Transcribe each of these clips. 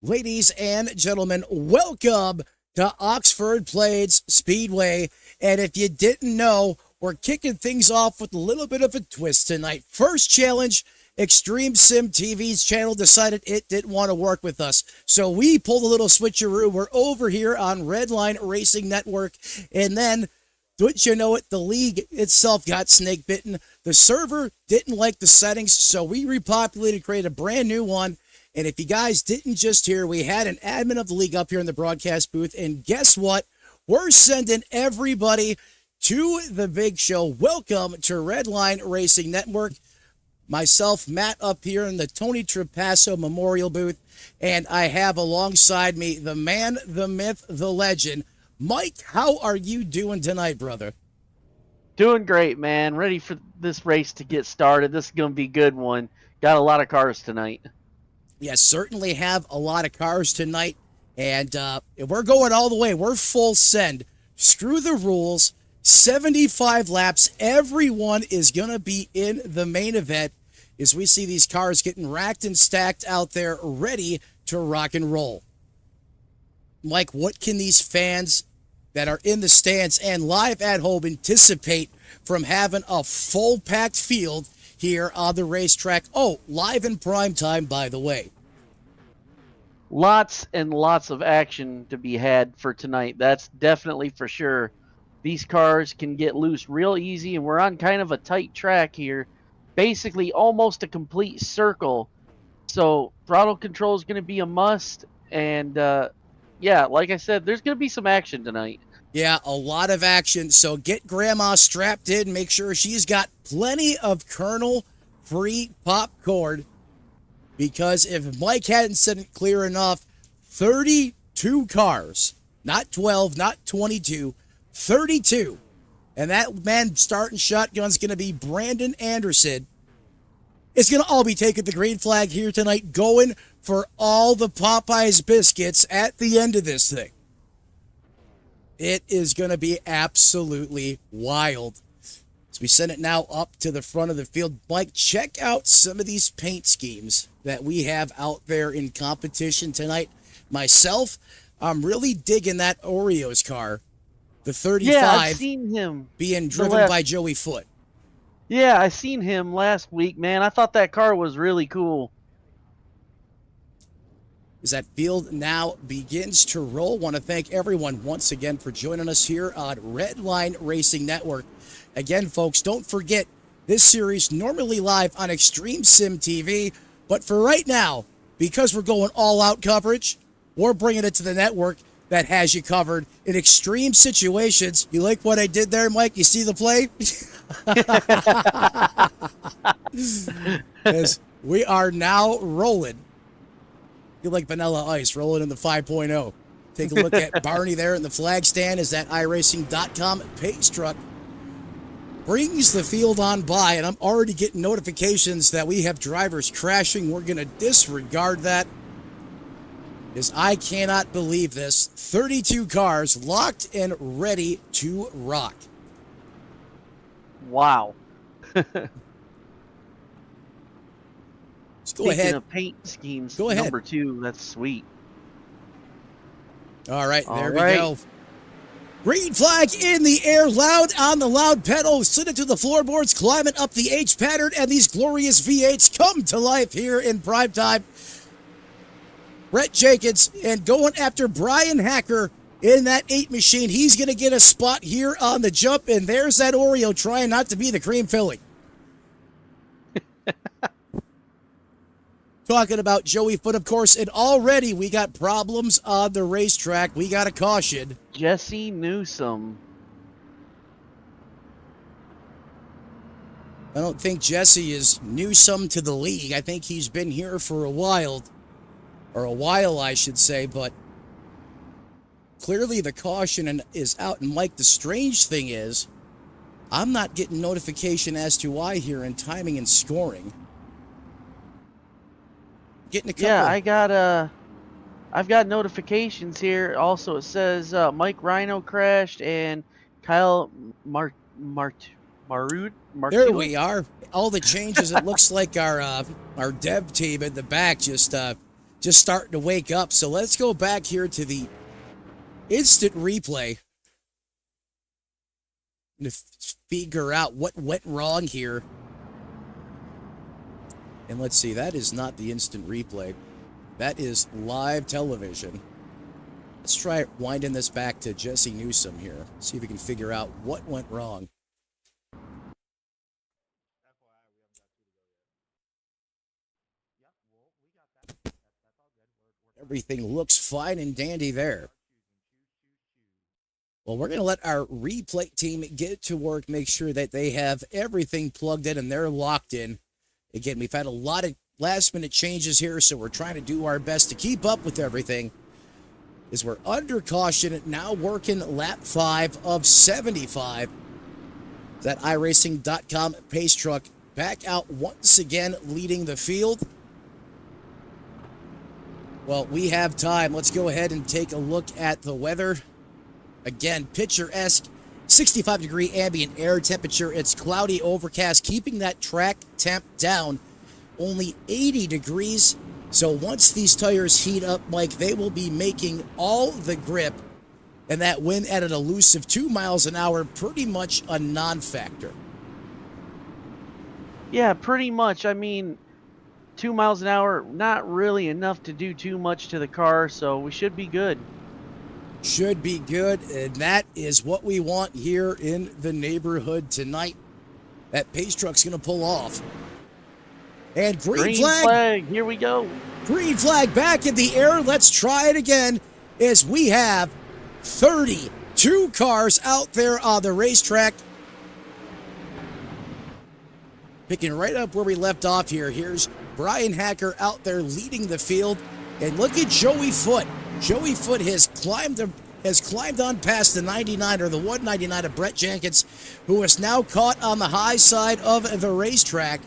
Ladies and gentlemen, welcome to Oxford Plains Speedway. And if you didn't know, we're kicking things off with a little bit of a twist tonight. First challenge, Extreme Sim TV's channel decided it didn't want to work with us. So we pulled a little switcheroo. We're over here on Redline Racing Network. And then, don't you know it, the league itself got snake bitten. The server didn't like the settings, so we repopulated, created a brand new one. And if you guys didn't just hear, we had an admin of the league up here in the broadcast booth. And guess what? We're sending everybody to the big show. Welcome to Redline Racing Network. Myself, Matt, up here in the Tony Trapasso Memorial booth. And I have alongside me the man, the myth, the legend. Mike, how are you doing tonight, brother? Doing great, man. Ready for this race to get started. This is going to be a good one. Got a lot of cars tonight. Yes, certainly have a lot of cars tonight, and we're going all the way. We're full send. Screw the rules. 75 laps. Everyone is going to be in the main event as we see these cars getting racked and stacked out there ready to rock and roll. Mike, what can these fans that are in the stands and live at home anticipate from having a full packed field here on the racetrack? Oh, live in prime time, by the way. Lots and lots of action to be had for tonight. That's definitely for sure. These cars can get loose real easy, and we're on kind of a tight track here. Basically, almost a complete circle. So, throttle control is going to be a must. And, yeah, like I said, there's going to be some action tonight. Yeah, a lot of action. So get grandma strapped in. Make sure she's got plenty of kernel-free popcorn. Because if Mike hadn't said it clear enough, 32 cars, not 12, not 22, 32. And that man starting shotgun's going to be Brandon Anderson. It's going to all be taking the green flag here tonight, going for all the Popeyes biscuits at the end of this thing. It is going to be absolutely wild. As we send it now up to the front of the field, Mike, check out some of these paint schemes that we have out there in competition tonight. Myself, I'm really digging that Oreos car, the 35, Yeah, I've seen him being driven by Joey Foote. Yeah, I seen him last week, man. I thought that car was really cool. As that field now begins to roll, want to thank everyone once again for joining us here on Redline Racing Network. Again, folks, don't forget, this series normally live on Extreme Sim TV, but for right now, because we're going all-out coverage, we're bringing it to the network that has you covered in extreme situations. You like what I did there, Mike? You see the play? As we are now rolling. You like Vanilla Ice rolling in the 5.0. Take a look at Barney there in the flag stand as that iRacing.com pace truck brings the field on by, and I'm already getting notifications that we have drivers crashing. We're going to disregard that, as I cannot believe this. 32 cars locked and ready to rock. Wow. Go ahead. Of paint schemes, go ahead. Number 2, that's sweet. All right, there we go. Green flag in the air, loud on the loud pedal, send it to the floorboards, climbing up the H pattern, and these glorious V8s come to life here in prime time. Brett Jenkins and going after Brian Hacker in that 8 machine. He's going to get a spot here on the jump, and there's that Oreo trying not to be the cream filling. Talking about Joey Foote, of course, and already we got problems on the racetrack. We got a caution. Jesse Newsom. I don't think Jesse is Newsome to the league. I think he's been here for a while, I should say, but clearly the caution is out. And Mike, the strange thing is, I'm not getting notification as to why here in timing and scoring. Getting a couple. Yeah, I've got notifications here. Also, it says Mike Rhino crashed and Kyle Marud. There we are. All the changes. It looks like our dev team in the back just just starting to wake up. So let's go back here to the instant replay to figure out what went wrong here. And let's see, that is not the instant replay. That is live television. Let's try winding this back to Jesse Newsom here. See if we can figure out what went wrong. Everything looks fine and dandy there. Well, we're going to let our replay team get to work, make sure that they have everything plugged in and they're locked in. Again, we've had a lot of last-minute changes here, so we're trying to do our best to keep up with everything. As we're under caution, now working lap 5 of 75. That iRacing.com pace truck back out once again, leading the field. Well, we have time. Let's go ahead and take a look at the weather. Again, picturesque, 65-degree ambient air temperature. It's cloudy, overcast, keeping that track temp down. Only 80 degrees. So once these tires heat up, Mike, they will be making all the grip. And that wind at an elusive 2 miles an hour, pretty much a non-factor. Yeah, pretty much. I mean, 2 miles an hour, not really enough to do too much to the car, so we should be good. Should be good, and that is what we want here in the neighborhood tonight. That pace truck's going to pull off. And green flag. Here we go. Green flag back in the air. Let's try it again as we have 32 cars out there on the racetrack. Picking right up where we left off here. Here's Brian Hacker out there leading the field. And look at Joey Foote. Joey Foote has climbed on past the 99 or the 199 of Brett Jenkins, who is now caught on the high side of the racetrack.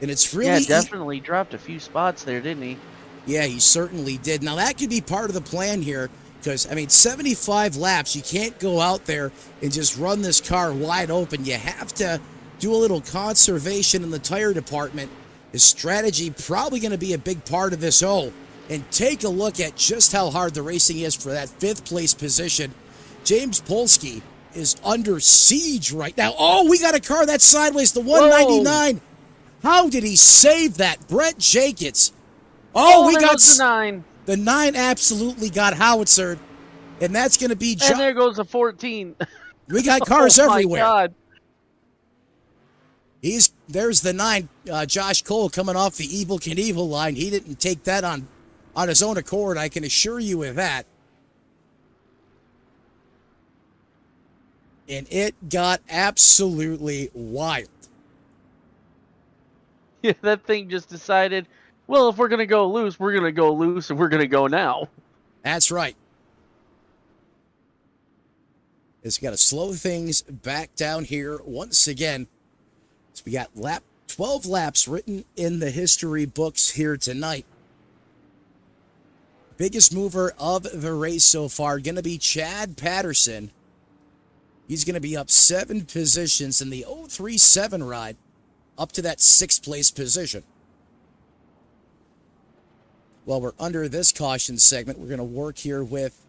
And it's really definitely dropped a few spots there, didn't he? Yeah, he certainly did. Now that could be part of the plan here, because I mean, 75 laps. You can't go out there and just run this car wide open. You have to do a little conservation in the tire department. His strategy probably going to be a big part of this. Oh, and take a look at just how hard the racing is for that 5th place position. James Polsky is under siege right now. Oh, we got a car that's sideways, the 199. Whoa. How did he save that? Brett Jenkins. Oh, we got the 9. The 9 absolutely got howitzered. And that's going to be... And there goes the 14. We got cars everywhere. My God. There's the 9, Josh Cole, coming off the Evil Knievel line. He didn't take that on his own accord, I can assure you of that. And it got absolutely wild. Yeah, that thing just decided, well, if we're going to go loose, we're going to go loose, and we're going to go now. That's right. It's got to slow things back down here once again. So we got 12 laps written in the history books here tonight. Biggest mover of the race so far going to be Chad Patterson. He's going to be up 7 positions in the 037 ride, up to that 6th place position. Well, we're under this caution segment. We're going to work here with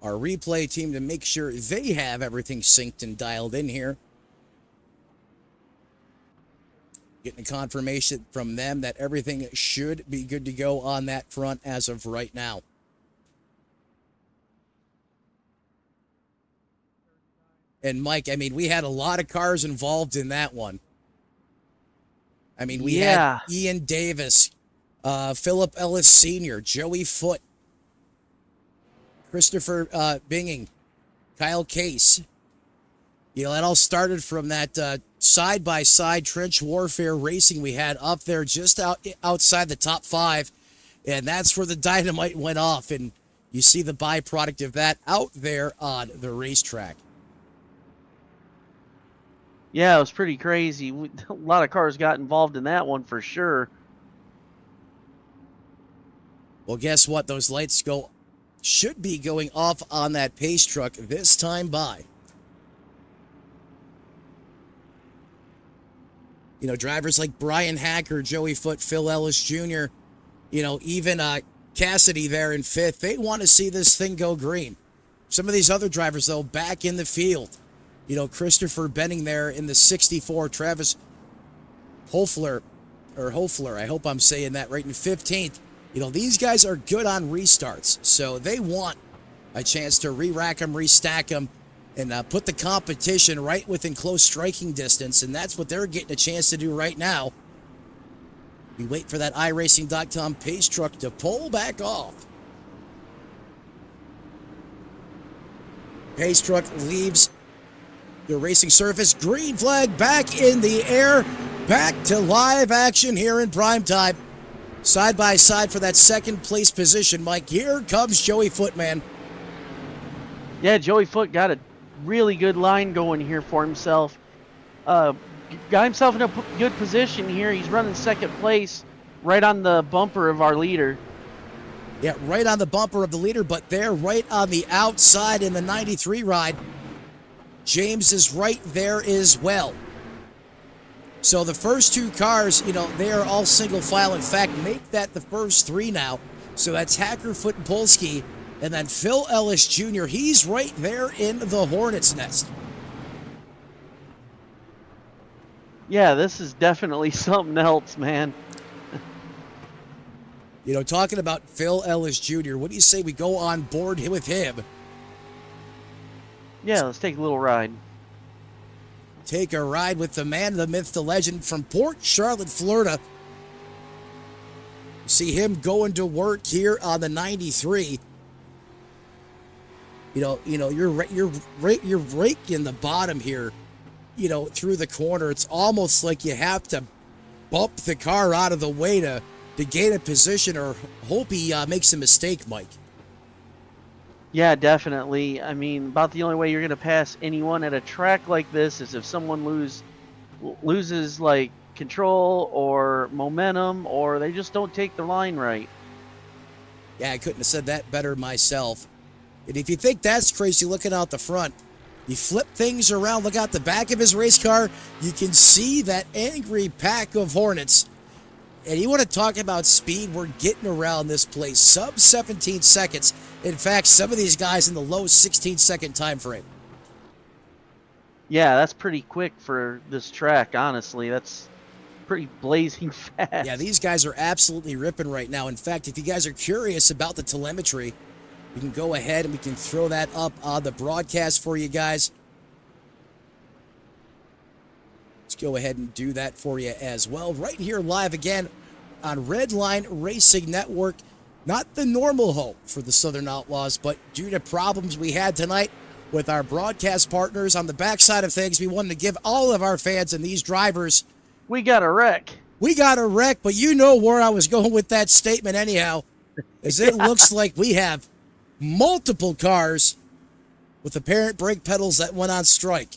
our replay team to make sure they have everything synced and dialed in here. Getting a confirmation from them that everything should be good to go on that front as of right now. And Mike, I mean, we had a lot of cars involved in that one. I mean, we had Ian Davis, Philip Ellis Sr., Joey Foote, Christopher Binging, Kyle Case. You know, that all started from that side-by-side trench warfare racing we had up there just outside the top 5. And that's where the dynamite went off. And you see the byproduct of that out there on the racetrack. Yeah, it was pretty crazy. A lot of cars got involved in that one for sure. Well, guess what? Those lights should be going off on that pace truck this time by. You know, drivers like Brian Hacker, Joey Foote, Phil Ellis Jr., you know, even Cassidy there in fifth, they want to see this thing go green. Some of these other drivers, though, back in the field. You know, Christopher Benning there in the 64, Travis Hofler, I hope I'm saying that right, in 15th. You know, these guys are good on restarts, so they want a chance to re-rack them, restack them, and put the competition right within close striking distance, and that's what they're getting a chance to do right now. We wait for that iRacing.com pace truck to pull back off. Pace truck leaves the racing surface. Green flag back in the air. Back to live action here in prime time. Side by side for that second place position, Mike. Here comes Joey Foote, man. Yeah, Joey Foote got a really good line going here for himself. Got himself in a good position here. He's running second place right on the bumper of our leader. Yeah, right on the bumper of the leader, but they're right on the outside in the 93 ride. James is right there as well. So the first two cars, you know, they are all single file. In fact, make that the first three now. So that's Hacker, Foote, and Polsky. And then Phil Ellis Jr., he's right there in the Hornet's nest. Yeah, this is definitely something else, man. You know, talking about Phil Ellis Jr., what do you say we go on board with him? Yeah, let's take a little ride. Take a ride with the man, the myth, the legend from Port Charlotte, Florida. See him going to work here on the 93. You're raking the bottom here, you know, through the corner. It's almost like you have to bump the car out of the way to gain a position or hope he makes a mistake, Mike. Yeah, definitely. I mean, about the only way you're going to pass anyone at a track like this is if someone loses like control or momentum, or they just don't take the line right. Yeah, I couldn't have said that better myself. And if you think that's crazy looking out the front, you flip things around, look out the back of his race car, you can see that angry pack of Hornets. And you want to talk about speed, we're getting around this place. Sub 17 seconds. In fact, some of these guys in the low 16-second time frame. Yeah, that's pretty quick for this track, honestly. That's pretty blazing fast. Yeah, these guys are absolutely ripping right now. In fact, if you guys are curious about the telemetry, we can go ahead and we can throw that up on the broadcast for you guys. Let's go ahead and do that for you as well. Right here live again on Redline Racing Network. Not the normal home for the Southern Outlaws, but due to problems we had tonight with our broadcast partners on the backside of things, we wanted to give all of our fans and these drivers... We got a wreck. We got a wreck, but you know where I was going with that statement anyhow. As it looks like we have multiple cars with apparent brake pedals that went on strike.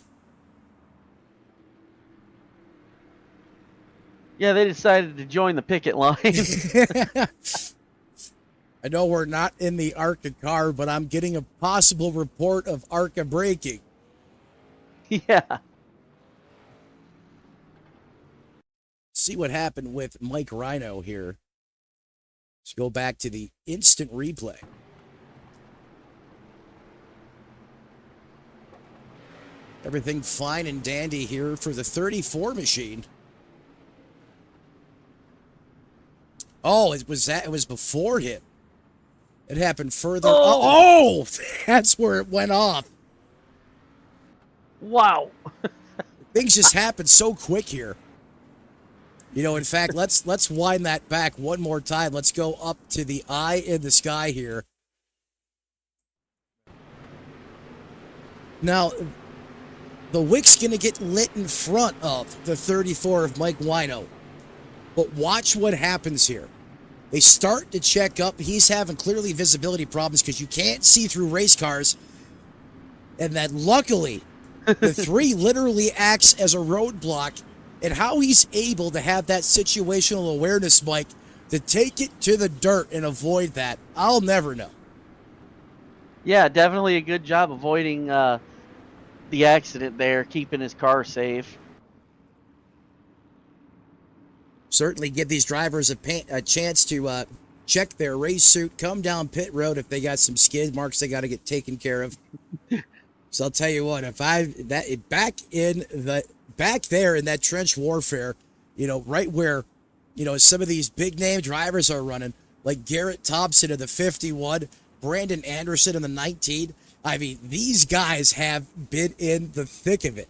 Yeah, they decided to join the picket line. I know we're not in the ARCA car, but I'm getting a possible report of ARCA braking. Yeah. See what happened with Mike Rhino here. Let's go back to the instant replay. Everything fine and dandy here for the 34 machine. Oh, it was before him. It happened further. Oh, that's where it went off. Wow. Things just happen so quick here. You know, in fact, let's wind that back one more time. Let's go up to the eye in the sky here. Now, the wick's going to get lit in front of the 34 of Mike Wino. But watch what happens here. They start to check up. He's having clearly visibility problems because you can't see through race cars. And then luckily, the 3 literally acts as a roadblock. And how he's able to have that situational awareness, Mike, to take it to the dirt and avoid that, I'll never know. Yeah, definitely a good job avoiding the accident there, keeping his car safe. Certainly give these drivers a chance to check their race suit, come down pit road if they got some skid marks they got to get taken care of. So I'll tell you what, if back there in that trench warfare, right where, some of these big name drivers are running, like Garrett Thompson in the 51, Brandon Anderson in the 19. I mean, these guys have been in the thick of it.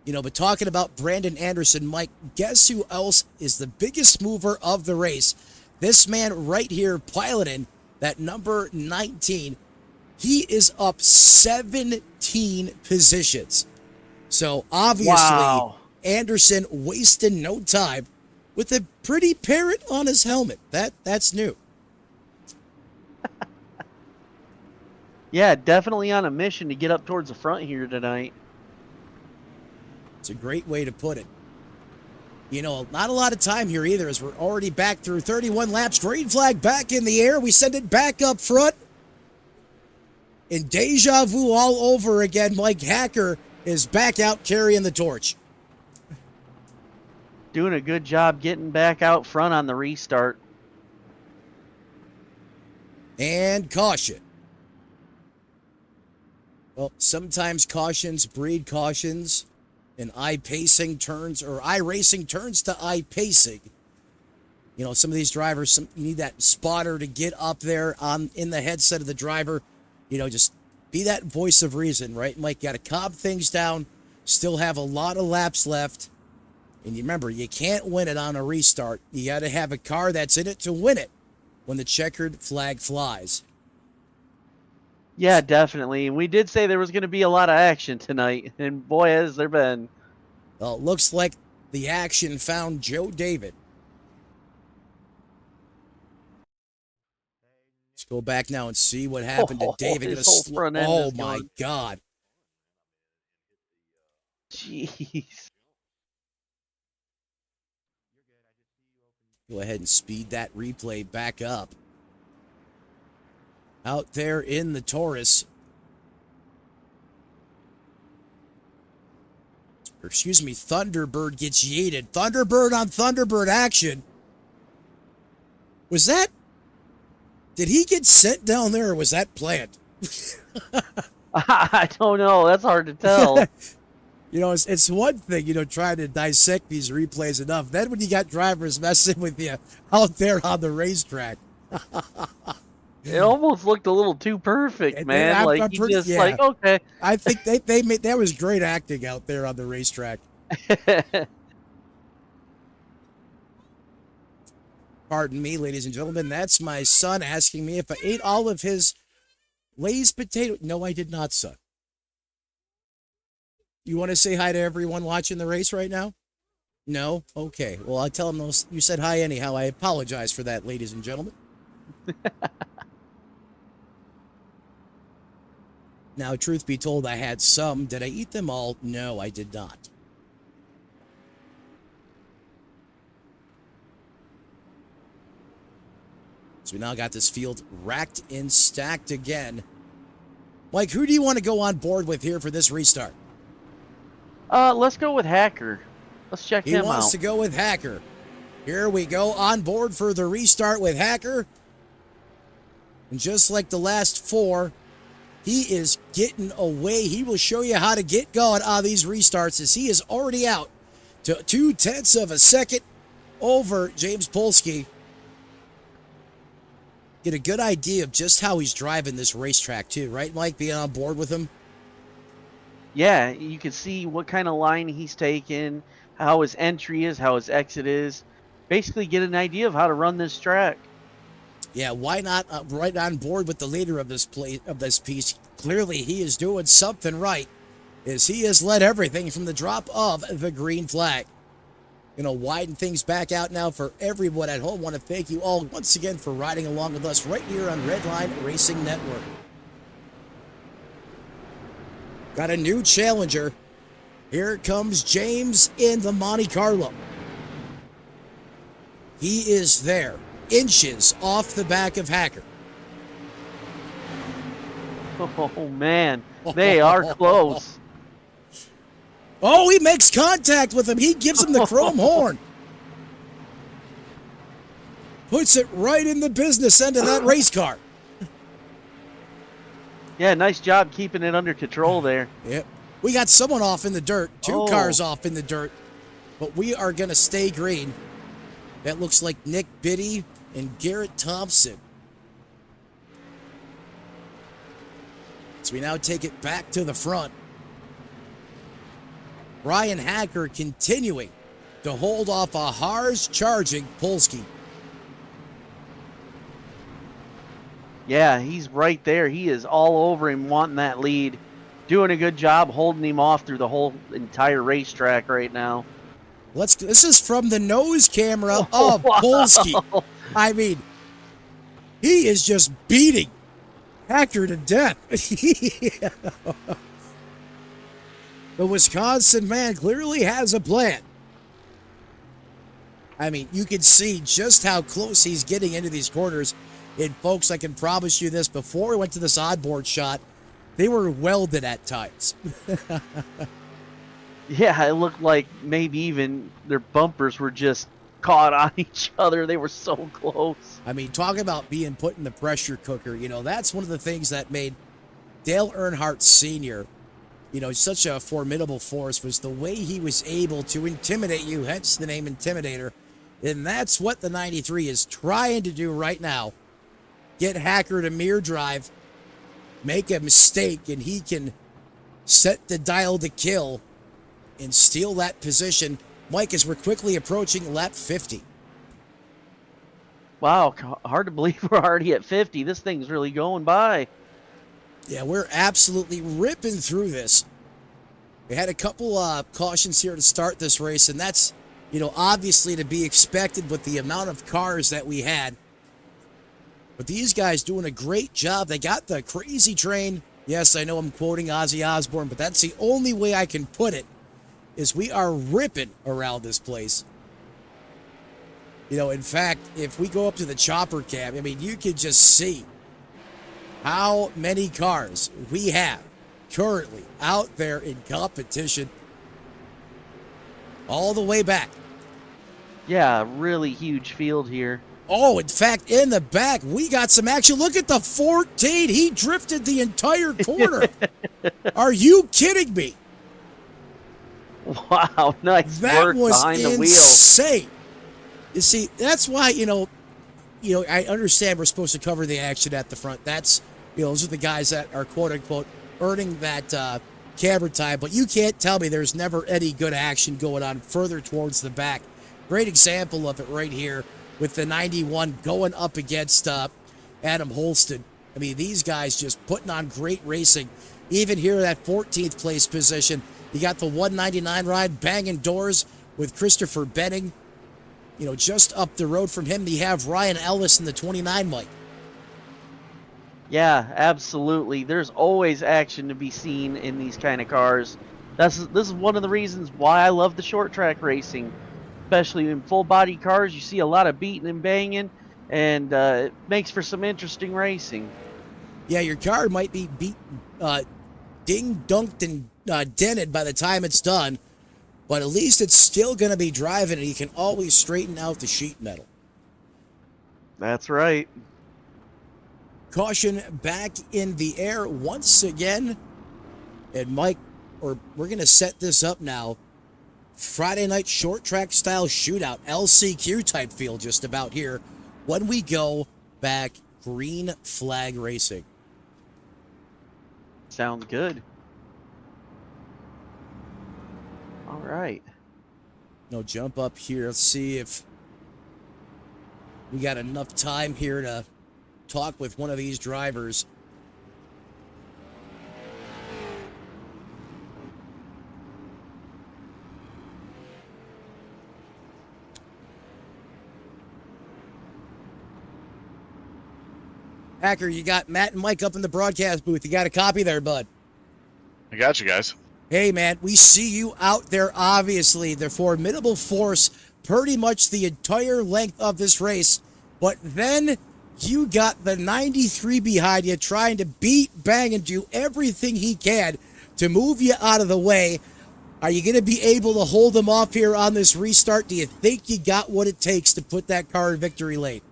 But talking about Brandon Anderson, Mike, guess who else is the biggest mover of the race? This man right here piloting that number 19. He is up 17 positions. So obviously, Wow. Anderson wasting no time with a pretty parrot on his helmet. That's new. Yeah, definitely on a mission to get up towards the front here tonight. It's a great way to put it. Not a lot of time here either, as we're already back through 31 laps. Green flag back in the air. We send it back up front. And deja vu all over again. Mike Hacker is back out carrying the torch. Doing a good job getting back out front on the restart. And caution. Well, sometimes cautions breed cautions. And iRacing turns to iPacing. Some of these drivers, you need that spotter to get up there in the headset of the driver. Just be that voice of reason, right? Mike, got to calm things down, still have a lot of laps left. And you remember, you can't win it on a restart. You got to have a car that's in it to win it when the checkered flag flies. Yeah, definitely. And we did say there was going to be a lot of action tonight, and boy, has there been. Well, it looks like the action found Joe David. Let's go back now and see what happened to David. His whole front end oh, is my gone. God. Jeez. Go ahead and speed that replay back up. Out there in the Taurus. Or excuse me, Thunderbird gets yeeted. Thunderbird on Thunderbird action. Was that... Did he get sent down there or was that planned? I don't know. That's hard to tell. It's one thing, trying to dissect these replays enough. Then when you got drivers messing with you out there on the racetrack. It almost looked a little too perfect, man. Okay. I think they made that was great acting out there on the racetrack. Pardon me, ladies and gentlemen. That's my son asking me if I ate all of his Lay's potato. No, I did not, son. You want to say hi to everyone watching the race right now? No? Okay. Well, I'll tell them you said hi anyhow. I apologize for that, ladies and gentlemen. Now, truth be told, I had some. Did I eat them all? No, I did not. So we now got this field racked and stacked again. Mike, who do you want to go on board with here for this restart? Let's go with Hacker. Let's check him out. He wants to go with Hacker. Here we go on board for the restart with Hacker. And just like the last four, he is getting away. He will show you how to get going on these restarts as he is already out to 0.2 of a second over James Polsky. Get a good idea of just how he's driving this racetrack too, right, Mike? Being on board with him? Yeah, you can see what kind of line he's taking, how his entry is, how his exit is. Basically get an idea of how to run this track. Yeah, why not right on board with the leader of this piece? Clearly, he is doing something right, as he has led everything from the drop of the green flag. Widen things back out now for everyone at home. Want to thank you all once again for riding along with us right here on Redline Racing Network. Got a new challenger. Here comes James in the Monte Carlo. He is there, inches off the back of Hacker. Oh, man. They are close. Oh, he makes contact with him. He gives him the chrome horn. puts it right in the business end of that race car. Yeah, nice job keeping it under control there. Yep. We got someone off in the dirt, two Oh. cars off in the dirt, but we are going to stay green. That looks like Nick Biddy and Garrett Thompson. So we now take it back to the front. Ryan Hacker continuing to hold off a Haas charging Polsky. Yeah, he's right there. He is all over him wanting that lead. Doing a good job holding him off through the whole entire racetrack right now. This is from the nose camera of Polsky. I mean, he is just beating Hacker to death. The Wisconsin man clearly has a plan. I mean, you can see just how close he's getting into these corners. And folks, I can promise you this, before we went to this oddboard shot, they were welded at times. Yeah, it looked like maybe even their bumpers were just caught on each other. They were so close. I mean, talking about being put in the pressure cooker, that's one of the things that made Dale Earnhardt Sr., such a formidable force, was the way he was able to intimidate you, hence the name Intimidator. And that's what the 93 is trying to do right now. Get Hacker to mirror drive, make a mistake, and he can set the dial to kill and steal that position. Mike, as we're quickly approaching lap 50. Wow, hard to believe we're already at 50. This thing's really going by. Yeah, we're absolutely ripping through this. We had a couple cautions here to start this race, and that's, obviously to be expected with the amount of cars that we had. But these guys doing a great job. They got the crazy train. Yes, I know I'm quoting Ozzy Osbourne, but that's the only way I can put it, is we are ripping around this place. In fact, if we go up to the chopper cab, I mean, you could just see how many cars we have currently out there in competition all the way back. Yeah, really huge field here. Oh, in fact, in the back, we got some action. Look at the 14. He drifted the entire corner. Are you kidding me? Wow, nice work behind the wheel. That was insane. You see, that's why, I understand we're supposed to cover the action at the front. That's, those are the guys that are, quote-unquote, earning that camera time. But you can't tell me there's never any good action going on further towards the back. Great example of it right here with the 91 going up against Adam Holston. I mean, these guys just putting on great racing. Even here at 14th place position, you got the 199 ride banging doors with Christopher Benning. Just up the road from him, you have Ryan Ellis in the 29 Mike. Yeah, absolutely. There's always action to be seen in these kind of cars. This is one of the reasons why I love the short track racing. Especially in full body cars, you see a lot of beating and banging, and it makes for some interesting racing. Yeah, your car might be ding-dunked and dented by the time it's done, but at least it's still going to be driving, and you can always straighten out the sheet metal. That's right. Caution back in the air once again, and Mike, we're going to set this up now. Friday night short track style shootout, LCQ type feel just about here when we go back green flag racing. Sounds good. All right. No, jump up here. Let's see if we got enough time here to talk with one of these drivers. Hacker, you got Matt and Mike up in the broadcast booth. You got a copy there, bud? I got you guys. Hey, man, we see you out there, obviously. The formidable force pretty much the entire length of this race. But then you got the 93 behind you trying to beat, bang, and do everything he can to move you out of the way. Are you going to be able to hold him off here on this restart? Do you think you got what it takes to put that car in victory lane?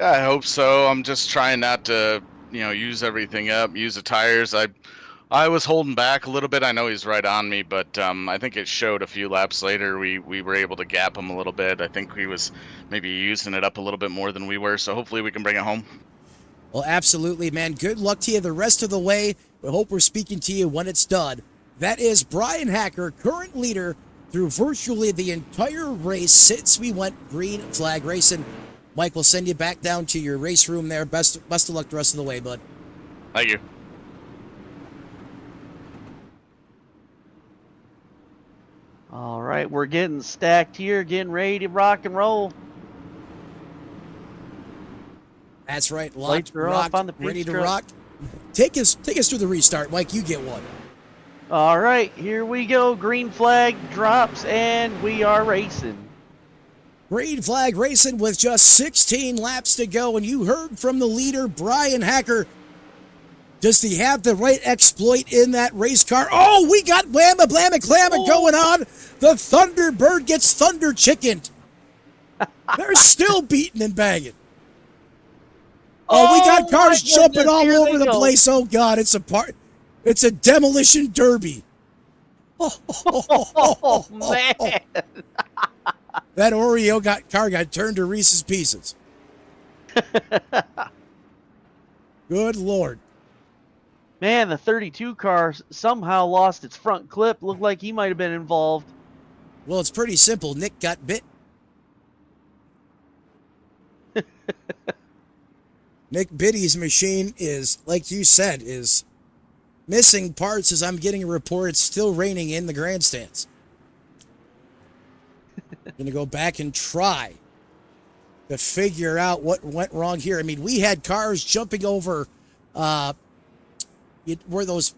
Yeah, I hope so. I'm just trying not to, use everything up, use the tires. I was holding back a little bit. I know he's right on me, but I think it showed a few laps later. We were able to gap him a little bit. I think he was maybe using it up a little bit more than we were. So hopefully we can bring it home. Well, absolutely, man. Good luck to you the rest of the way. We hope we're speaking to you when it's done. That is Brian Hacker, current leader through virtually the entire race since we went green flag racing. Mike, we'll send you back down to your race room there. Best of luck the rest of the way, bud. Thank you. All right, we're getting stacked here, getting ready to rock and roll. That's right. Locked, Lights are rocked, off on the pink ready to truck. rock. Take us through the restart, Mike. You get one. All right, here we go. Green flag drops, and we are racing. Green flag racing with just 16 laps to go, and you heard from the leader, Brian Hacker. Does he have the right exploit in that race car? Oh, we got whamma blamma clamma going on. The Thunderbird gets thunder chickened. They're still beating and banging. Oh, we got cars jumping all over the place. Oh God, it's a demolition derby. Oh man. That Oreo car got turned to Reese's Pieces. Good Lord. Man, the 32 car somehow lost its front clip. Looked like he might have been involved. Well, it's pretty simple. Nick got bit. Nick Biddy's machine is, like you said, is missing parts as I'm getting a report it's still raining in the grandstands. Going to go back and try to figure out what went wrong here. I mean, we had cars jumping over where those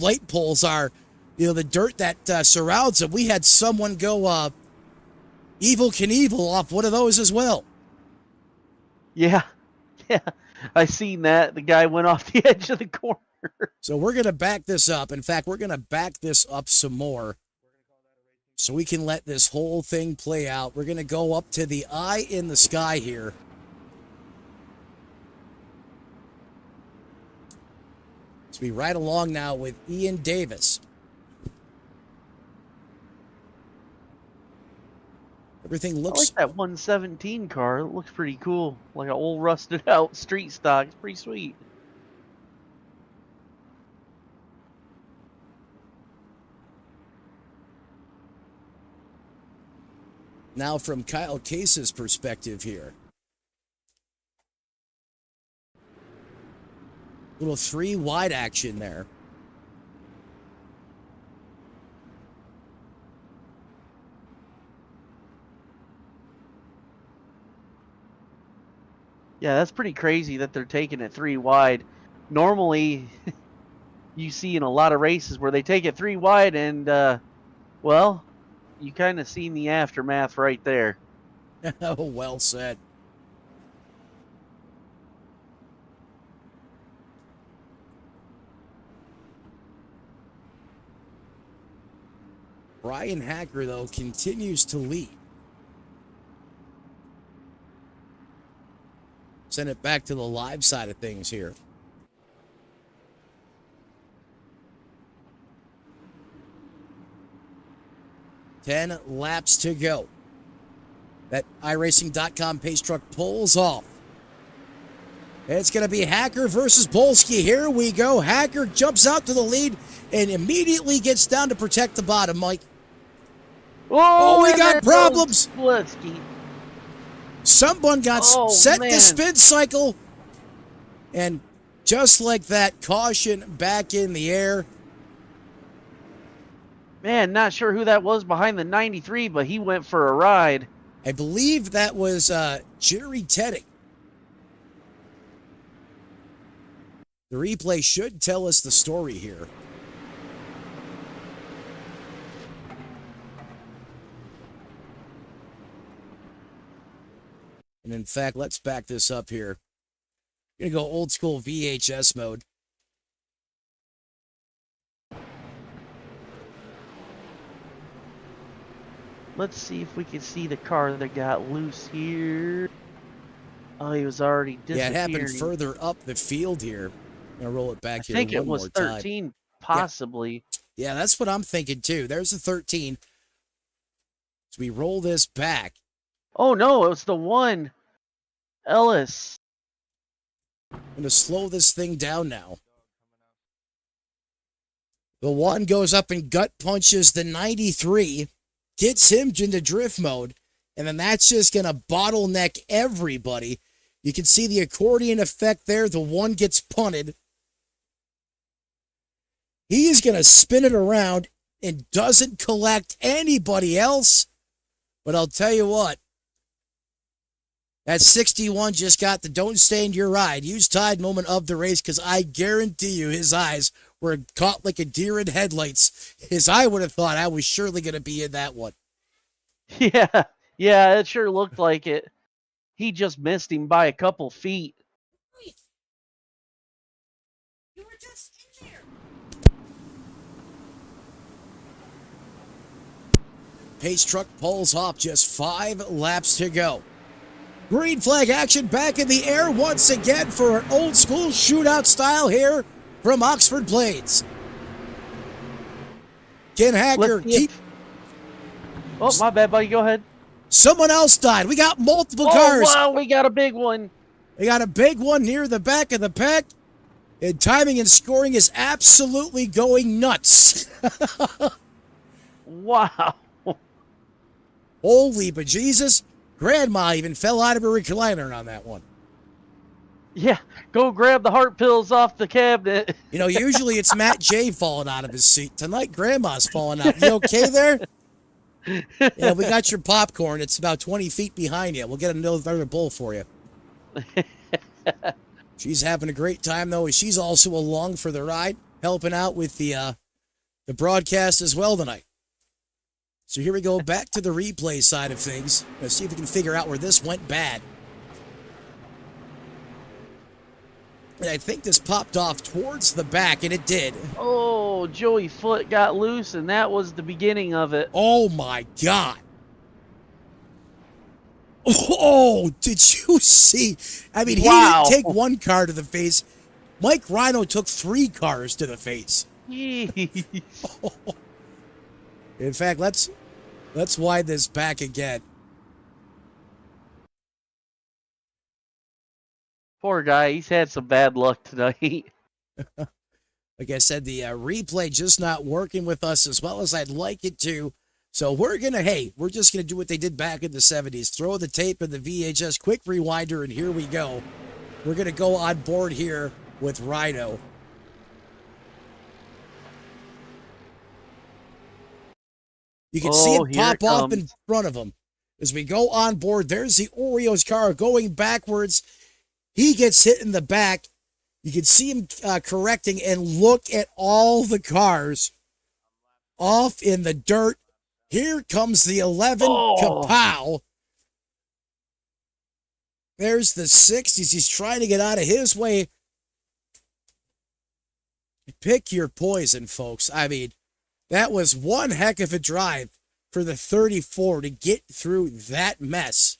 light poles are, the dirt that surrounds them. We had someone go Evil Knievel off one of those as well. Yeah, I seen that. The guy went off the edge of the corner. So we're going to back this up. In fact, we're going to back this up some more so we can let this whole thing play out. We're going to go up to the eye in the sky here. So we ride along now with Ian Davis. Everything looks... I like that 117 car. It looks pretty cool. Like an old rusted out street stock. It's pretty sweet. Now from Kyle Case's perspective here. Little 3 wide action there. Yeah, that's pretty crazy that they're taking it 3 wide. Normally, you see in a lot of races where they take it 3 wide and, well, you kind of seen the aftermath right there. Oh, well said. Brian Hacker, though, continues to lead. Send it back to the live side of things here. Ten laps to go. That iRacing.com pace truck pulls off. It's going to be Hacker versus Polsky. Here we go. Hacker jumps out to the lead and immediately gets down to protect the bottom, Mike. Oh, we got problems. Polsky. Someone got set the spin cycle. And just like that, caution back in the air. Man, not sure who that was behind the 93, but he went for a ride. I believe that was Jerry Teddy. The replay should tell us the story here. And in fact, let's back this up here. I'm going to go old school VHS mode. Let's see if we can see the car that got loose here. Oh, he was already Yeah, it happened disappearing. further up the field here. I'm going to roll it back I here think it one was more time. 13, possibly. Yeah, that's what I'm thinking too. There's a 13. So we roll this back. Oh, no, it was the one. Ellis. I'm going to slow this thing down now. The one goes up and gut punches the 93, gets him into drift mode, and then that's just going to bottleneck everybody. You can see the accordion effect there. The one gets punted. He is going to spin it around and doesn't collect anybody else. But I'll tell you what, that 61 just got the don't stand your ride. Use Tide moment of the race, because I guarantee you his eyes were caught like a deer in headlights. His eye would have thought I was surely going to be in that one. Yeah, yeah, it sure looked like it. He just missed him by a couple feet. You were just in there. Pace truck pulls off, just 5 laps to go. Green flag action back in the air once again for an old school shootout style here from OxFord Blades. Ken Hacker, Let's see Oh, my bad, buddy. Go ahead. Someone else died. We got multiple Oh, cars. wow, we got a big one. We got a big one near the back of the pack. And timing and scoring is absolutely going nuts. Wow. Holy bejesus. Grandma even fell out of her recliner on that one. Yeah, go grab the heart pills off the cabinet. You know, usually it's Matt J falling out of his seat. Tonight, Grandma's falling out. You okay there? Yeah, we got your popcorn. It's about 20 feet behind you. We'll get another bowl for you. She's having a great time, though. She's also along for the ride, helping out with the broadcast as well tonight. So here we go, back to the replay side of things. Let's see if we can figure out where this went bad. And I think this popped off towards the back, and it did. Oh, Joey Foot got loose, and that was the beginning of it. Oh, my God. Oh, did you see? I mean, Wow. he didn't take one car to the face. Mike Rhino took 3 cars to the face. Jeez. In fact, let's wind this back again. Poor guy. He's had some bad luck tonight. Like I said, the replay just not working with us as well as I'd like it to. So we're just going to do what they did back in the 70s. Throw the tape in the VHS quick rewinder, and here we go. We're going to go on board here with Rhino. You can see it pop off in front of him. As we go on board, there's the Oreos car going backwards. He gets hit in the back. You can see him correcting, and look at all the cars off in the dirt. Here comes the 11, kapow. There's the 60s. He's trying to get out of his way. Pick your poison, folks. I mean, that was one heck of a drive for the 34 to get through that mess.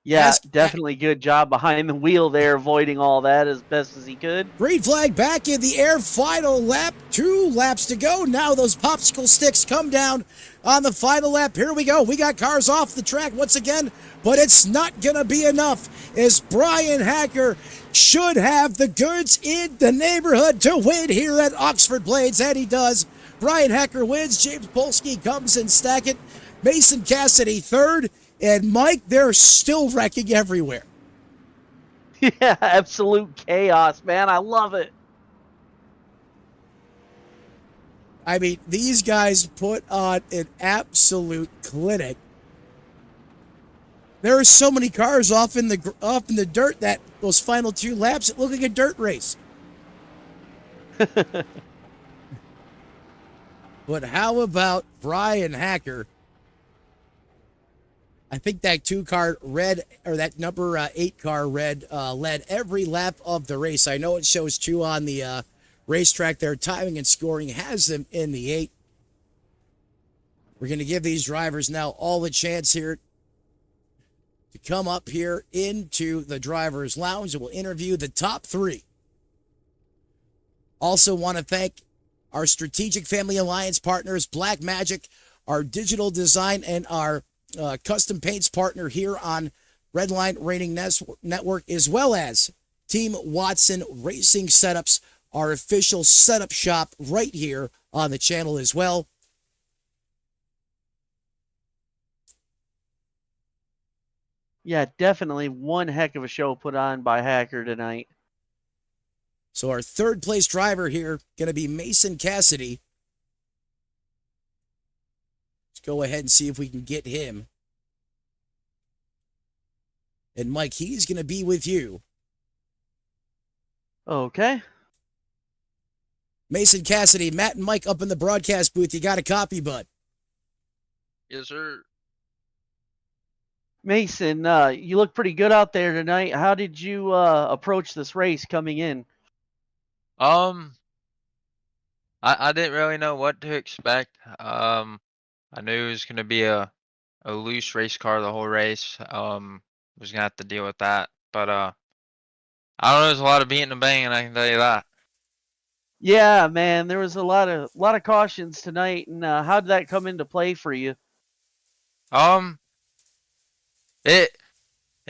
Yeah, definitely good job behind the wheel there, avoiding all that as best as he could. Green flag back in the air. Final lap. 2 laps to go. Now those popsicle sticks come down on the final lap. Here we go. We got cars off the track once again, but it's not going to be enough, as Brian Hacker should have the goods in the neighborhood to win here at OxFord Blades, and he does. Brian Hacker wins. James Polsky comes in second. Mason Cassidy third. And Mike, they're still wrecking everywhere. Yeah, absolute chaos, man. I love it. I mean, these guys put on an absolute clinic. There are so many cars off in the dirt that those final 2 laps, it looked like a dirt race. But how about Brian Hacker? I think that 2 car red, or that number 8 car red, led every lap of the race. I know it shows 2 on the racetrack there. Timing and scoring has them in the 8. We're going to give these drivers now all a chance here to come up here into the driver's lounge and we'll interview the top 3. Also want to thank our strategic family alliance partners, Black Magic, our digital design and our custom paints partner here on Redline Raining Network, as well as Team Watson Racing Setups, our official setup shop right here on the channel as well. Yeah, definitely one heck of a show put on by Hacker tonight. So our third place driver here going to be Mason Cassidy. Let's go ahead and see if we can get him. And Mike, he's going to be with you. Okay. Mason Cassidy, Matt and Mike up in the broadcast booth. You got a copy, bud? Yes, sir. Mason, you look pretty good out there tonight. How did you approach this race coming in? I didn't really know what to expect. I knew it was gonna be a loose race car the whole race. Was gonna have to deal with that. But I don't know, there's a lot of beating and banging, I can tell you that. Yeah, man, there was a lot of cautions tonight, and how did that come into play for you? Um, it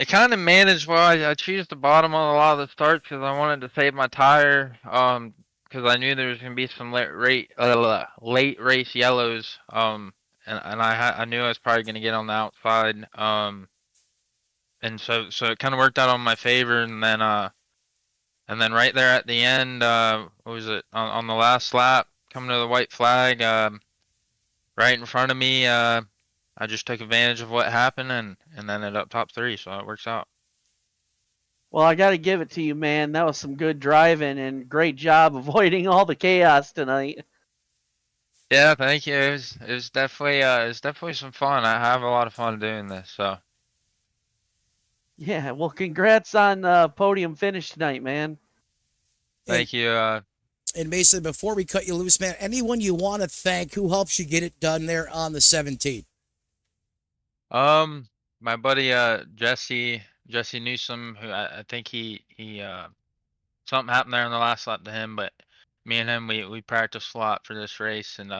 kind of managed well. I chose the bottom on a lot of the starts because I wanted to save my tire. Because I knew there was gonna be some late race yellows. And I knew I was probably gonna get on the outside. And so it kind of worked out on my favor. And then right there at the end, what was it on the last lap, coming to the white flag, right in front of me. I just took advantage of what happened and ended up top 3, so it works out. Well, I got to give it to you, man. That was some good driving and great job avoiding all the chaos tonight. Yeah, thank you. It was definitely some fun. I have a lot of fun doing this. So Yeah, well, congrats on podium finish tonight, man. thank you. And Mason, before we cut you loose, man, anyone you want to thank who helps you get it done there on the 17th? My buddy Jesse Newsom, who I think he something happened there on the last lap to him, but me and him we practiced a lot for this race, and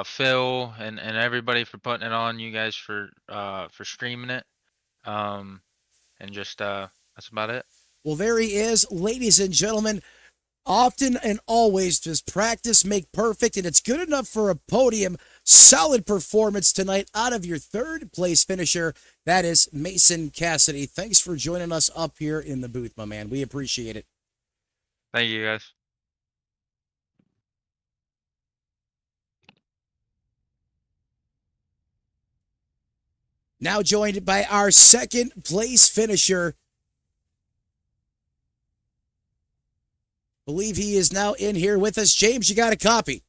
Phil and everybody for putting it on, you guys for streaming it, and just that's about it. Well, there he is, ladies and gentlemen. Often and always does practice make perfect, and it's good enough for a podium. Solid performance tonight out of your third place finisher. That is Mason Cassidy. Thanks for joining us up here in the booth, my man. We appreciate it. Thank you, guys. Now joined by our second place finisher. Believe he is now in here with us. James, you got a copy?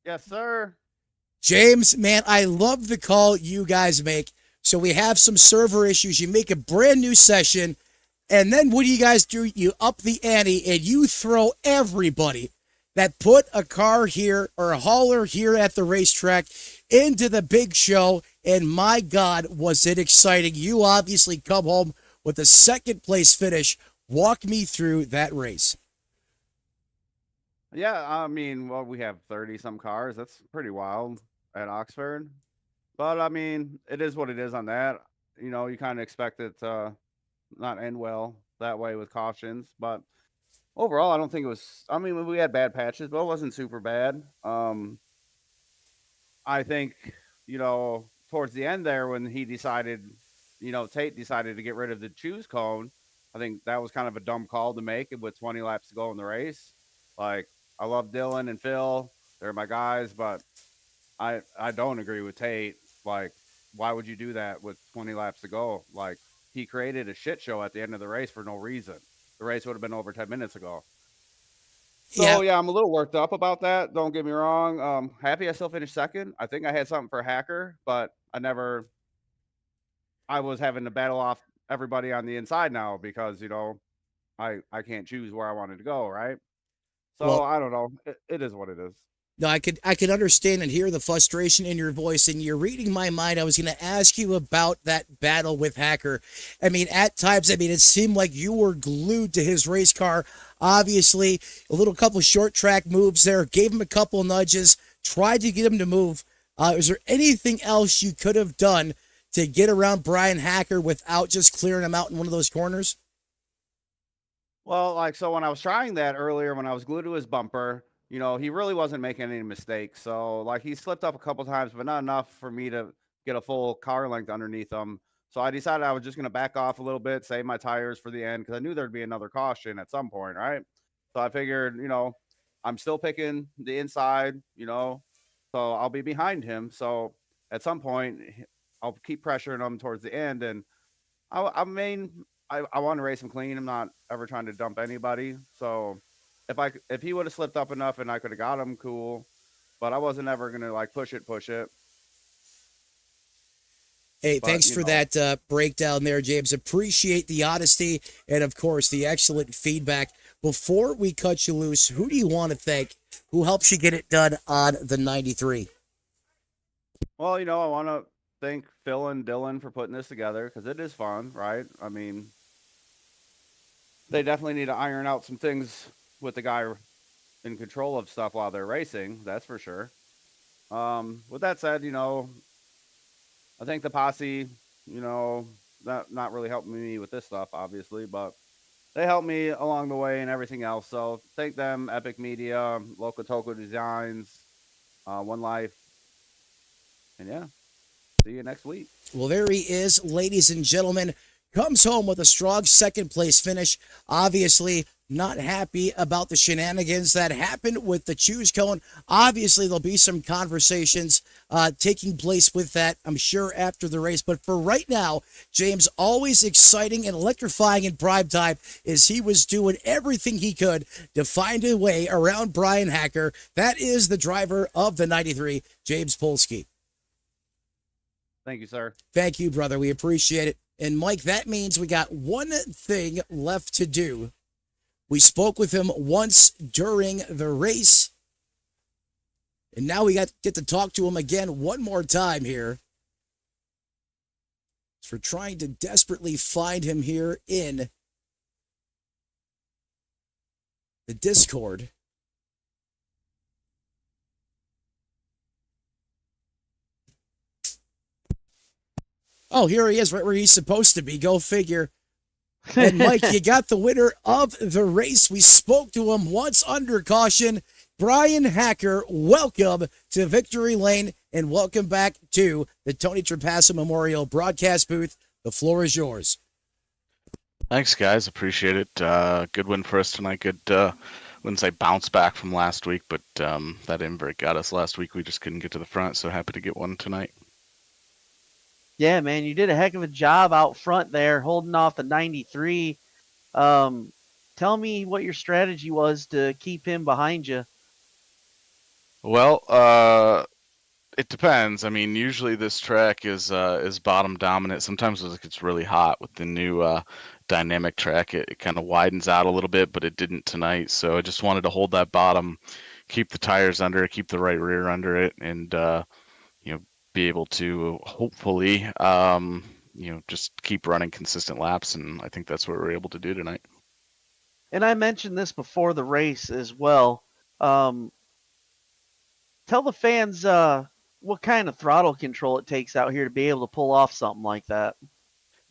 Yes, sir. James, man, I love the call you guys make. So we have some server issues. You make a brand new session, and then what do you guys do? You up the ante, and you throw everybody that put a car here or a hauler here at the racetrack into the big show. And my God, was it exciting. You obviously come home with a second place finish. Walk me through that race. Yeah, I mean, well, we have 30 some cars. That's pretty wild at Oxford. But I mean, it is what it is on that. You know, you kind of expect it to not end well that way with cautions. But overall, I don't think it was. I mean, we had bad patches, but it wasn't super bad. I think, towards the end there when he decided, Tate decided to get rid of the choose cone, I think that was kind of a dumb call to make it with 20 laps to go in the race. Like, I love Dylan and Phil. They're my guys, but I don't agree with Tate. Like, why would you do that with 20 laps to go? Like, he created a shit show at the end of the race for no reason. The race would have been over 10 minutes ago. So, yeah, I'm a little worked up about that. Don't get me wrong. Happy I still finished second. I think I had something for Hacker, but I was having to battle off everybody on the inside now because, I can't choose where I wanted to go, right? So, Well, I don't know. It is what it is. No, I could understand and hear the frustration in your voice, and you're reading my mind. I was going to ask you about that battle with Hacker. I mean, at times, I mean, it seemed like you were glued to his race car. Obviously, a little couple short track moves there, gave him a couple nudges, tried to get him to move. Is there anything else you could have done to get around Brian Hacker without just clearing him out in one of those corners? Well, like, so when I was trying that earlier, when I was glued to his bumper, he really wasn't making any mistakes. So, like, he slipped up a couple times, but not enough for me to get a full car length underneath him. So I decided I was just going to back off a little bit, save my tires for the end, because I knew there'd be another caution at some point, right? So I figured, I'm still picking the inside, so I'll be behind him. So at some point, I'll keep pressuring him towards the end, and I mean, I want to race him clean. I'm not ever trying to dump anybody. So if he would have slipped up enough and I could have got him, cool. But I wasn't ever gonna like push it. Hey, But thanks for that breakdown there, James. Appreciate the honesty and, of course, the excellent feedback. Before we cut you loose, who do you want to thank? Who helps you get it done on the 93? well, I want to thank Phil and Dylan for putting this together because it is fun, right? I mean, they definitely need to iron out some things with the guy in control of stuff while they're racing. That's for sure. With that said, I think the posse, not really helping me with this stuff, obviously, but they helped me along the way and everything else. So thank them, Epic Media, Local Toco Designs, One Life, and yeah, see you next week. Well, there he is, ladies and gentlemen. Comes home with a strong second place finish. Obviously, not happy about the shenanigans that happened with the choose cone. Obviously, there'll be some conversations taking place with that, I'm sure, after the race. But for right now, James, always exciting and electrifying in prime time, is he was doing everything he could to find a way around Brian Hacker. That is the driver of the 93, James Polsky. Thank you, sir. Thank you, brother. We appreciate it. And Mike, that means we got one thing left to do. We spoke with him once during the race, and now we get to talk to him again one more time here. So we're trying to desperately find him here in the Discord. Oh, here he is, right where he's supposed to be. Go figure. And Mike, you got the winner of the race. We spoke to him once under caution. Brian Hacker, welcome to Victory Lane and welcome back to the Tony Trapasso Memorial broadcast booth. The floor is yours. Thanks, guys. Appreciate it. Good win for us tonight. Good, wouldn't say bounce back from last week, but that invert got us last week. We just couldn't get to the front, so happy to get one tonight. Yeah, man, you did a heck of a job out front there, holding off the 93. Tell me what your strategy was to keep him behind you. Well, it depends. I mean, usually this track is bottom dominant. Sometimes it gets really hot with the new dynamic track. It kind of widens out a little bit, but it didn't tonight. So I just wanted to hold that bottom, keep the tires under it, keep the right rear under it, and be able to hopefully just keep running consistent laps, and I think that's what we're able to do tonight. And I mentioned this before the race as well. Tell the fans what kind of throttle control it takes out here to be able to pull off something like that.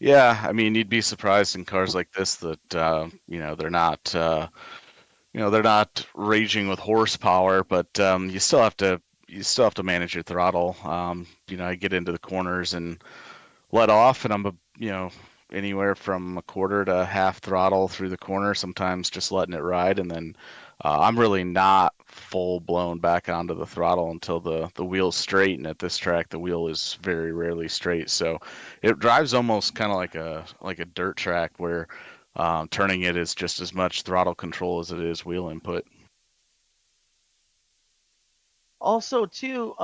Yeah, I mean, you'd be surprised in cars like this that they're not they're not raging with horsepower, but you still have to manage your throttle. I get into the corners and let off, and I'm anywhere from a quarter to half throttle through the corner, sometimes just letting it ride, and then I'm really not full blown back onto the throttle until the wheel's straight, and at this track the wheel is very rarely straight, so it drives almost kind of like a dirt track where turning it is just as much throttle control as it is wheel input. Also, too,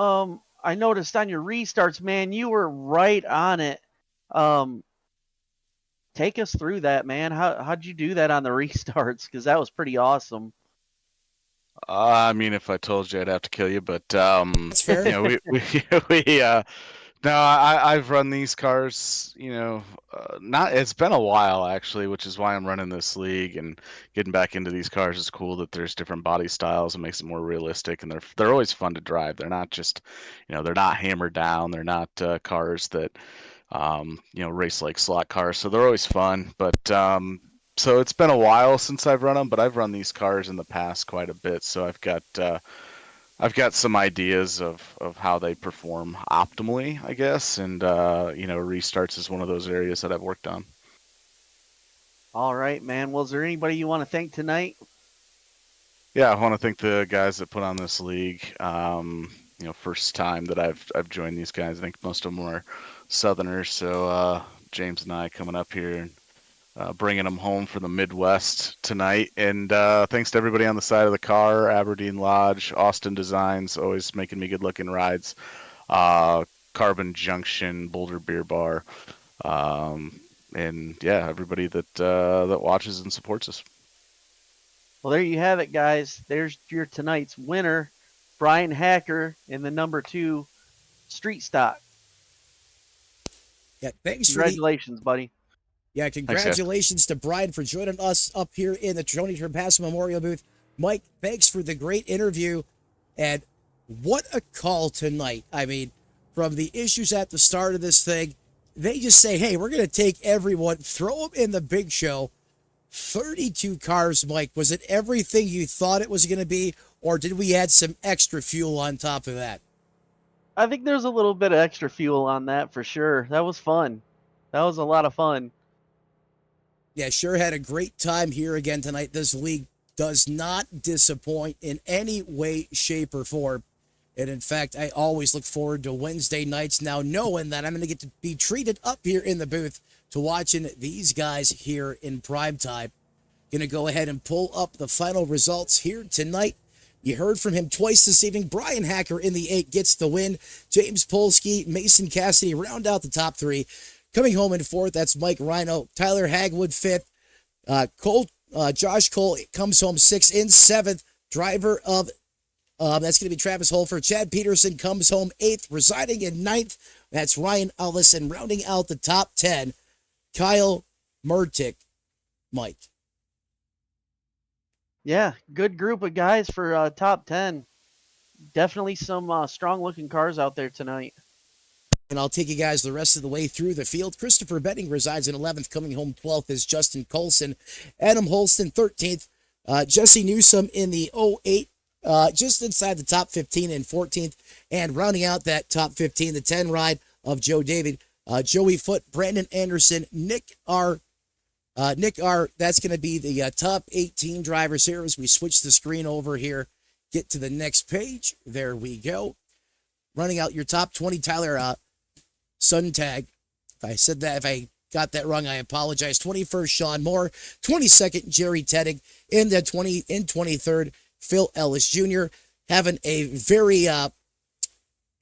I noticed on your restarts, man, you were right on it. Take us through that, man. How'd you do that on the restarts? Because that was pretty awesome. I mean, if I told you, I'd have to kill you. But That's fair. you know, we no, I've run these cars. Not. It's been a while actually, which is why I'm running this league and getting back into these cars. Is cool that there's different body styles and makes it more realistic, and they're always fun to drive. They're not just, they're not hammered down. They're not cars that race like slot cars. So they're always fun. But so it's been a while since I've run them, but I've run these cars in the past quite a bit. So I've got some ideas of how they perform optimally, I guess, and restarts is one of those areas that I've worked on. All right, man. Well, is there anybody you want to thank tonight? Yeah, I want to thank the guys that put on this league. First time that I've joined these guys. I think most of them are Southerners, so James and I coming up here and bringing them home from the Midwest tonight. And thanks to everybody on the side of the car, Aberdeen Lodge, Austin Designs, always making me good-looking rides, Carbon Junction, Boulder Beer Bar, and yeah, everybody that watches and supports us. Well, there you have it, guys. There's your tonight's winner, Brian Hacker, in the number 2 Street Stock. Yeah, thanks Congratulations, buddy. Yeah, congratulations to Brian for joining us up here in the Tony Trepasso Memorial booth. Mike, thanks for the great interview. And what a call tonight. I mean, from the issues at the start of this thing, they just say, hey, we're going to take everyone, throw them in the big show. 32 cars, Mike. Was it everything you thought it was going to be, or did we add some extra fuel on top of that? I think there's a little bit of extra fuel on that for sure. That was fun. That was a lot of fun. Yeah, sure had a great time here again tonight. This league does not disappoint in any way, shape, or form. And in fact, I always look forward to Wednesday nights now, knowing that I'm going to get to be treated up here in the booth to watching these guys here in prime time. Going to go ahead and pull up the final results here tonight. You heard from him twice this evening. Brian Hacker in the 8 gets the win. James Polsky, Mason Cassidy round out the top 3. Coming home in 4th, that's Mike Rhino. Tyler Hagwood 5th. Josh Cole comes home 6th. In 7th, driver of, that's going to be Travis Holford. Chad Peterson comes home 8th. Residing in 9th, that's Ryan Ellis. And rounding out the top 10, Kyle Murtick. Mike. Yeah, good group of guys for top 10. Definitely some strong-looking cars out there tonight. And I'll take you guys the rest of the way through the field. Christopher Betting resides in 11th. Coming home 12th is Justin Colson. Adam Holston, 13th. Jesse Newsom in the 08, just inside the top 15 in 14th. And rounding out that top 15, the 10 ride of Joe David, Joey Foote, Brandon Anderson, Nick R. That's going to be the top 18 drivers here as we switch the screen over here. Get to the next page. There we go. Running out your top 20, Tyler Suntag. If I got that wrong, I apologize. 21st, Sean Moore. 22nd, Jerry Teddig. In 23rd, Phil Ellis Jr. Having a very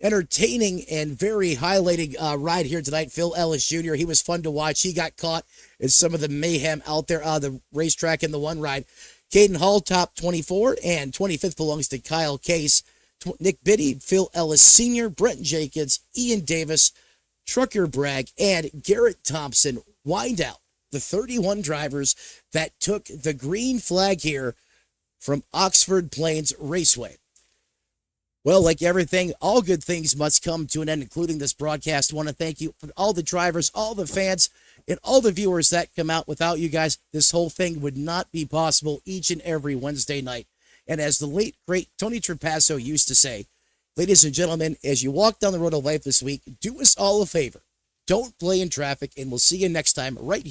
entertaining and very highlighting ride here tonight. Phil Ellis Jr., he was fun to watch. He got caught in some of the mayhem out there on the racetrack in the one ride. Caden Hall, top 24, and 25th belongs to Kyle Case. Nick Biddy, Phil Ellis Sr., Brent Jenkins, Ian Davis, Trucker Bragg, and Garrett Thompson wind out the 31 drivers that took the green flag here from Oxford Plains Raceway. Well, like everything, all good things must come to an end, including this broadcast. I want to thank you for all the drivers, all the fans, and all the viewers that come out. Without you guys, this whole thing would not be possible each and every Wednesday night. And as the late, great Tony Trepasso used to say, ladies and gentlemen, as you walk down the road of life this week, do us all a favor. Don't play in traffic, and we'll see you next time right here.